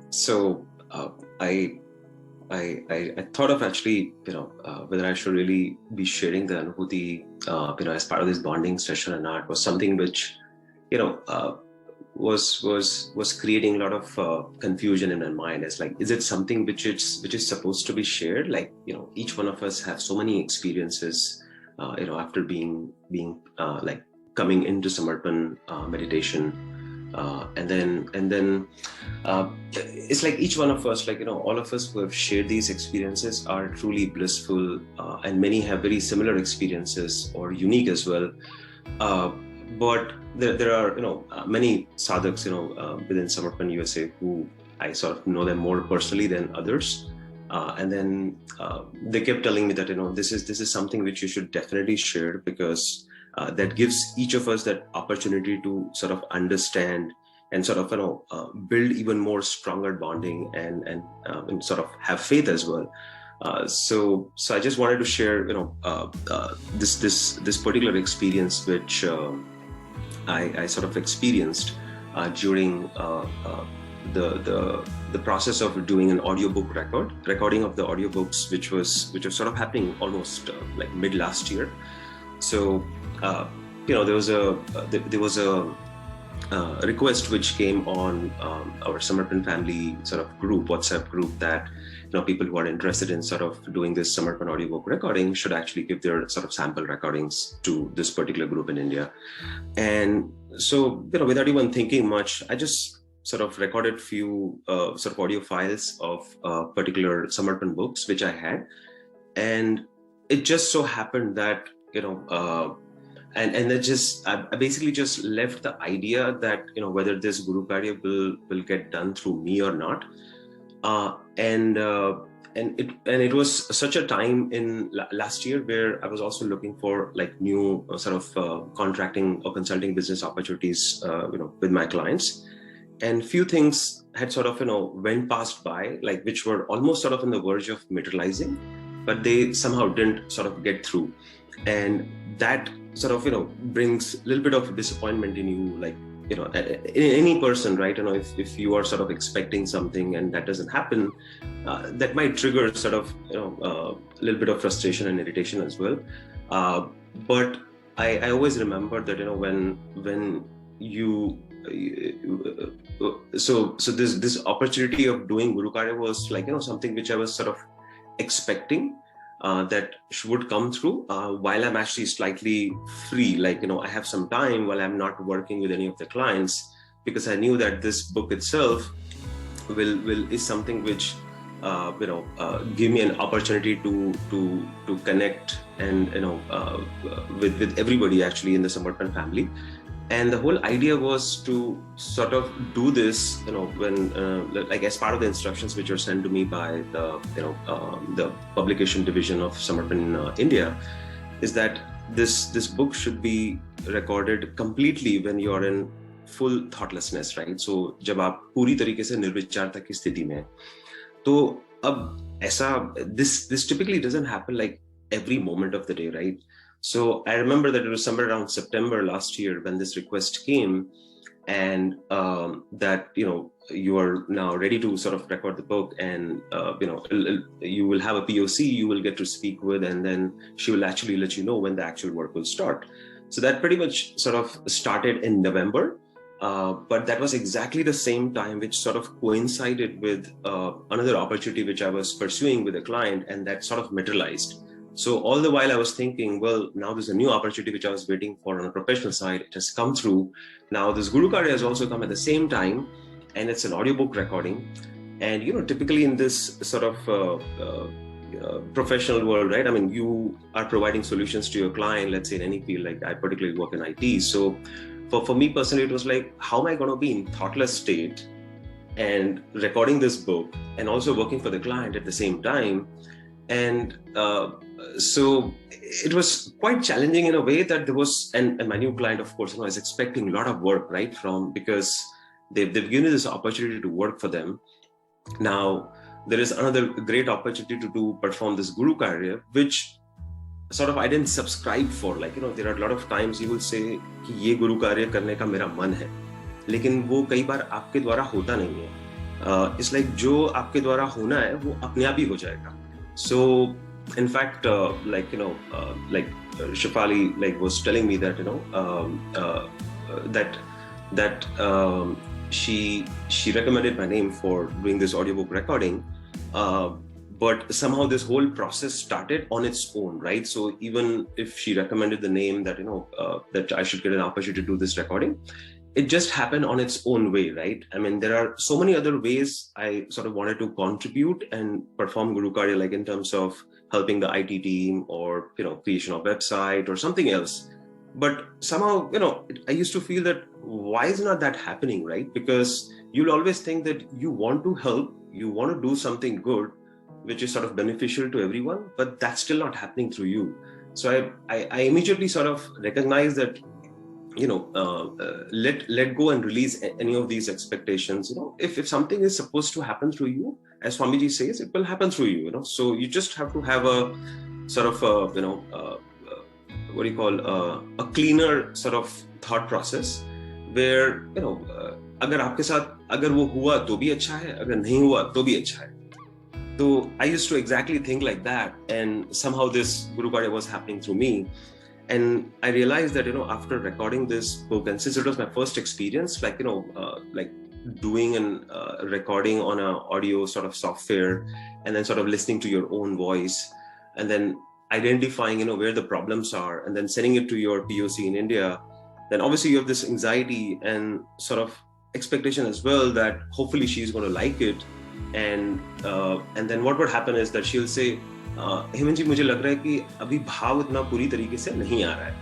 So I, I thought of actually, whether I should really be sharing the Anubhuti, as part of this bonding session or not, was something which, you know, uh, was creating a lot of confusion in my mind. It's like, is it something which is supposed to be shared? Like, each one of us have so many experiences, after being like coming into Samarpan meditation, and then it's like each one of us, like, all of us who have shared these experiences are truly blissful, and many have very similar experiences or unique as well. uh, but there are, many sadhaks, within Samarpan USA, who I sort of know them more personally than others. And then they kept telling me that, this is something which you should definitely share, because that gives each of us that opportunity to sort of understand and sort of, build even more stronger bonding, and sort of have faith as well. So I just wanted to share, this particular experience, which I sort of experienced during the process of doing an audiobook recording of the audiobooks, which was sort of happening almost like mid last year. So there was a request which came on our Samarpan family sort of group, WhatsApp group, that people who are interested in sort of doing this Samarpan audiobook recording should actually give their sort of sample recordings to this particular group in India. And so, without even thinking much, I just sort of recorded few sort of audio files of particular Samarpan books which I had. And it just so happened that, and it just, I basically just left the idea that, whether this Guru Karya will get done through me or not. And it was such a time in last year where I was also looking for like new sort of contracting or consulting business opportunities, with my clients. And few things had sort of, went past by, like, which were almost sort of on the verge of materializing, but they somehow didn't sort of get through. And that sort of, brings a little bit of disappointment in you, like, any person, right? If you are sort of expecting something and that doesn't happen, that might trigger sort of, a little bit of frustration and irritation as well. But I always remember that, when you so this opportunity of doing Guru Karya was like, something which I was sort of expecting that would come through while I'm actually slightly free, like, I have some time while I'm not working with any of the clients, because I knew that this book itself is something which give me an opportunity to connect and with everybody actually in the Samarpan family. And the whole idea was to sort of do this, when like as part of the instructions which are sent to me by the publication division of Samarpan India, is that this book should be recorded completely when you are in full thoughtlessness, right? So जब आप पूरी तरीके से निर्विचारता की स्थिति में हैं, तो अब ऐसा this typically doesn't happen like every moment of the day, right? So I remember that it was somewhere around September last year when this request came, and that you are now ready to sort of record the book, and you will have a POC you will get to speak with, and then she will actually let you know when the actual work will start. So that pretty much sort of started in November, but that was exactly the same time which sort of coincided with another opportunity which I was pursuing with a client, and that sort of materialized. So all the while I was thinking, well, now there's a new opportunity which I was waiting for on a professional side. It has come through. Now this Guru Karya has also come at the same time, and it's an audiobook recording. And typically in this sort of professional world, right? I mean, you are providing solutions to your client, let's say in any field, like I particularly work in IT. So for me personally, it was like, how am I going to be in thoughtless state and recording this book and also working for the client at the same time? And so it was quite challenging in a way that there was, and my new client, of course, is expecting a lot of work, right? Because they've given me this opportunity to work for them. Now, there is another great opportunity to perform this Guru Karya, which sort of I didn't subscribe for. Like, there are a lot of times you will say कि ये Guru Karya करने का मेरा मन है, लेकिन वो कई बार आपके द्वारा होता नहीं है. इट्स लाइक जो आपके द्वारा होना है वो अपने आप ही हो जाएगा. So in fact, like Shafali like was telling me that that she recommended my name for doing this audiobook recording, uh, but somehow this whole process started on its own, right? So even if she recommended the name that that I should get an opportunity to do this recording, it just happened on its own way, right? I mean, there are so many other ways I sort of wanted to contribute and perform Guru Karya, like in terms of helping the IT team or creation of website or something else. But somehow I used to feel that why is not that happening, right? Because you'll always think that you want to help, you want to do something good which is sort of beneficial to everyone, but that's still not happening through you. So I immediately sort of recognized that let go and release any of these expectations. If something is supposed to happen through you, as Swamiji says, it will happen through you. So you just have to have a sort of what do you call a cleaner sort of thought process where अगर आपके साथ अगर वो हुआ तो भी अच्छा है, अगर नहीं हुआ तो भी अच्छा है. So I used to exactly think like that, and somehow this Guru Karya was happening through me. And I realized that after recording this book, and since it was my first experience, like like doing an recording on a audio sort of software, and then sort of listening to your own voice, and then identifying where the problems are, and then sending it to your POC in India, then obviously you have this anxiety and sort of expectation as well that hopefully she's going to like it. And then what would happen is that she'll say, Hemant जी मुझे लग रहा है कि अभी भाव इतना पूरी तरीके से नहीं आ रहा है,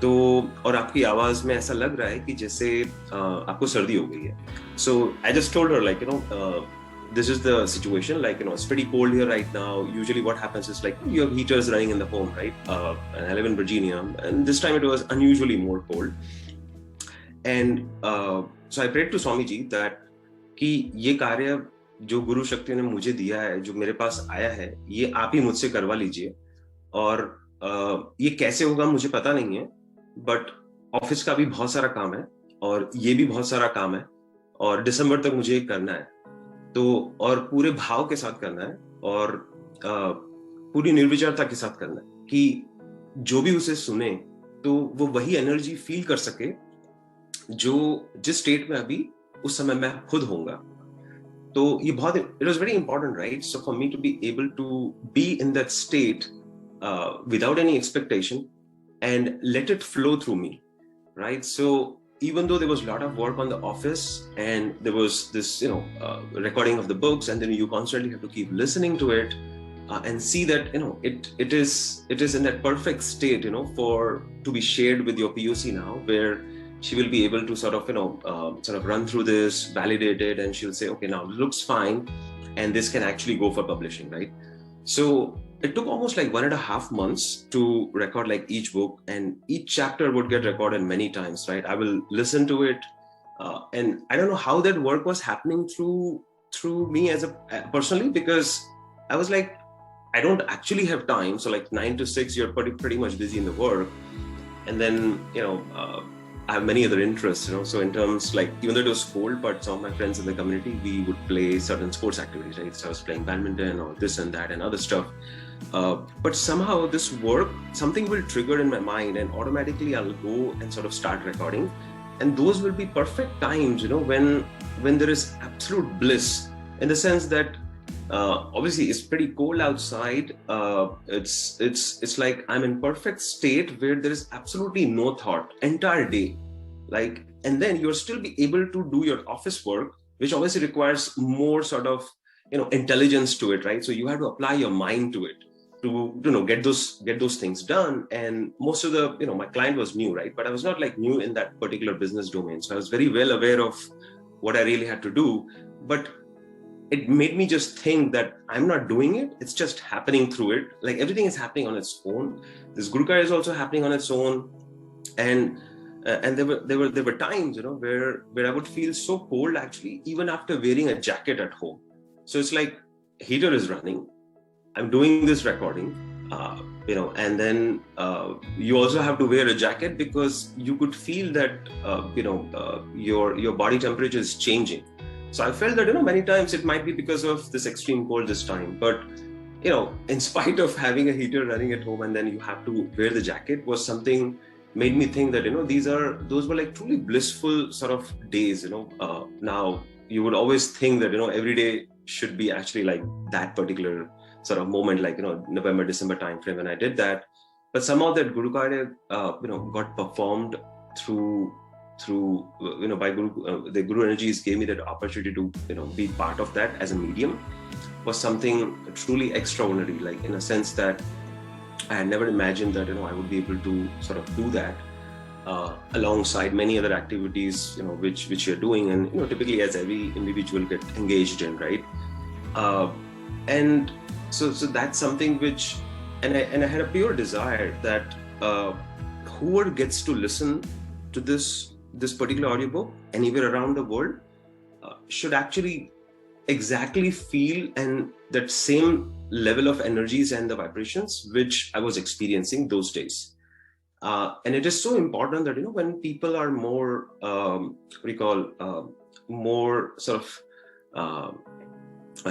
तो और आपकी आवाज में ऐसा लग रहा है कि जैसे आपको सर्दी हो गई है. So I just told her like this is the situation, like it's pretty cold here right now. Usually what happens is like you have heaters running in the home, right? And I live in Virginia, and this time it was unusually more cold. And so I prayed to Swamiji that कि ये कार्य जो गुरु शक्ति ने मुझे दिया है, जो मेरे पास आया है, ये आप ही मुझसे करवा लीजिए. और ये कैसे होगा मुझे पता नहीं है, बट ऑफिस का भी बहुत सारा काम है और ये भी बहुत सारा काम है, और दिसंबर तक मुझे करना है, तो और पूरे भाव के साथ करना है, और पूरी निर्विचारता के साथ करना है कि जो भी उसे सुने तो वो वही एनर्जी फील कर सके जो जिस स्टेट में अभी उस समय मैं खुद होऊंगा. तो ये बहुत, it was very important, right? So for me to be able to be in that state without any expectation and let it flow through me, right? So even though there was a lot of work on the office and there was this recording of the books, and then you constantly have to keep listening to it and see that it is in that perfect state for to be shared with your POC now, where she will be able to sort of run through this, validate it, and she'll say, okay, now it looks fine, and this can actually go for publishing, right? So it took almost like 1.5 months to record like each book, and each chapter would get recorded many times, right? I will listen to it, and I don't know how that work was happening through me as a personally, because I was like, I don't actually have time. So like 9 to 6, you're pretty much busy in the work, and then I have many other interests, so in terms like, even though it was cold, but some of my friends in the community, we would play certain sports activities, right? So I was playing badminton or this and that and other stuff. But somehow this work, something will trigger in my mind, and automatically I'll go and sort of start recording. And those will be perfect times, when there is absolute bliss, in the sense that obviously it's pretty cold outside. It's like I'm in perfect state where there is absolutely no thought entire day, like, and then you're still be able to do your office work, which obviously requires more sort of intelligence to it, right? So you have to apply your mind to it to get those things done. And most of the my client was new, right? But I was not like new in that particular business domain, so I was very well aware of what I really had to do. But it made me just think that I'm not doing it, it's just happening through it. Like everything is happening on its own. This Guru Karya is also happening on its own. And there were times, where I would feel so cold actually, even after wearing a jacket at home. So it's like heater is running, I'm doing this recording, and then you also have to wear a jacket because you could feel that your body temperature is changing. So I felt that, many times it might be because of this extreme cold this time, but in spite of having a heater running at home and then you have to wear the jacket, was something made me think that, those were like truly blissful sort of days. Now you would always think that, every day should be actually like that particular sort of moment, like, November, December timeframe when I did that. But somehow that Guru Karya, got performed through by the Guru energies gave me that opportunity to, be part of that as a medium, was something truly extraordinary, like in a sense that I had never imagined that, I would be able to sort of do that alongside many other activities, which you're doing, and, typically as every individual get engaged in, right? And so that's something which, and I had a pure desire that whoever gets to listen to this particular audiobook anywhere around the world should actually exactly feel and that same level of energies and the vibrations which I was experiencing those days. And it is so important that, when people are more, more sort of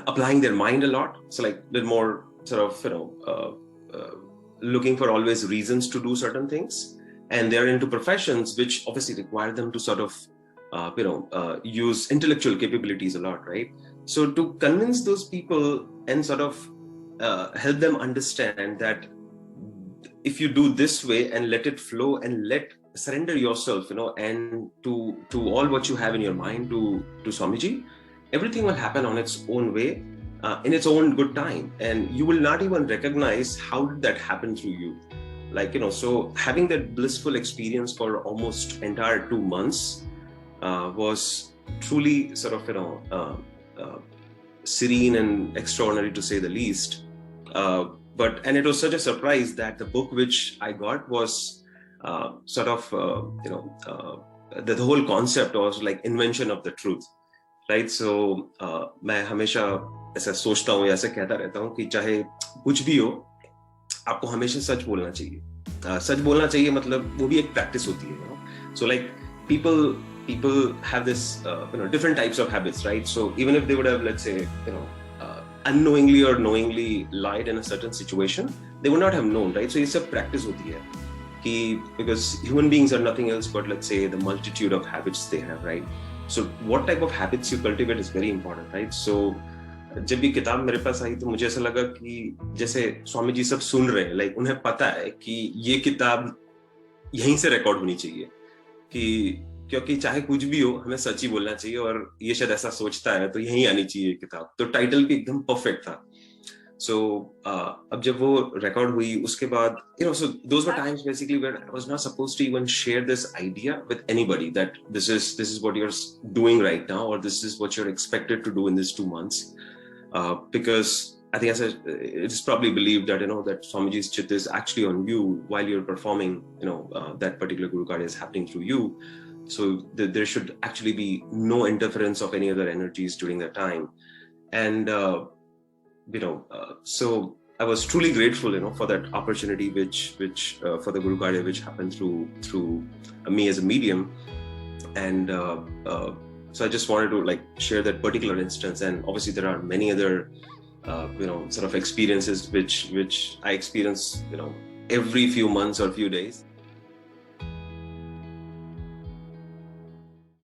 applying their mind a lot, so like a little more sort of, looking for always reasons to do certain things, and they're into professions which obviously require them to sort of, use intellectual capabilities a lot, right? So to convince those people and sort of help them understand that if you do this way and let it flow and surrender yourself, and to all what you have in your mind to Swamiji, everything will happen on its own way, in its own good time, and you will not even recognize how did that happen through you. Like, so having that blissful experience for almost entire 2 months was truly sort of, serene and extraordinary, to say the least. And it was such a surprise that the book which I got was sort of, the whole concept was like invention of the truth, right? So मैं हमेशा ऐसा सोचता हूँ, ऐसा कहता रहता हूँ कि चाहे कुछ भी हो, आपको हमेशा सच बोलना चाहिए. सच बोलना चाहिए मतलब वो भी एक प्रैक्टिस होती है. So like people have this different types of habits, right? So even if they would have, let's say, unknowingly or knowingly lied in a certain situation, they would not have known, right? So it's a practice hoti hai because human beings are nothing else but, let's say, the multitude of habits they have, right? So what type of habits you cultivate is very important, right? So जब भी किताब मेरे पास आई तो मुझे ऐसा लगा कि जैसे स्वामी जी सब सुन रहे हैं, लाइक उन्हें पता है कि ये किताब यहीं से रिकॉर्ड होनी चाहिए, कि क्योंकि चाहे कुछ भी हो हमें सच ही बोलना चाहिए, और ये शायद ऐसा सोचता है तो यहीं आनी चाहिए किताब. तो टाइटल भी एकदम परफेक्ट था. सो अब जब वो रिकॉर्ड हुई उसके बाद, so those were times basically where I was not supposed to even share this idea with anybody, that this is what you're doing right now, or this is what you're expected to do in these 2 months, because I think it is probably believed that that Swamiji's chit is actually on you while you're performing, that particular Guru Karya is happening through you. So there should actually be no interference of any other energies during that time. And, so I was truly grateful, for that opportunity, which for the Guru Karya, which happened through me as a medium. And so I just wanted to share that particular instance. And obviously there are many other, sort of experiences which I experience, every few months or few days.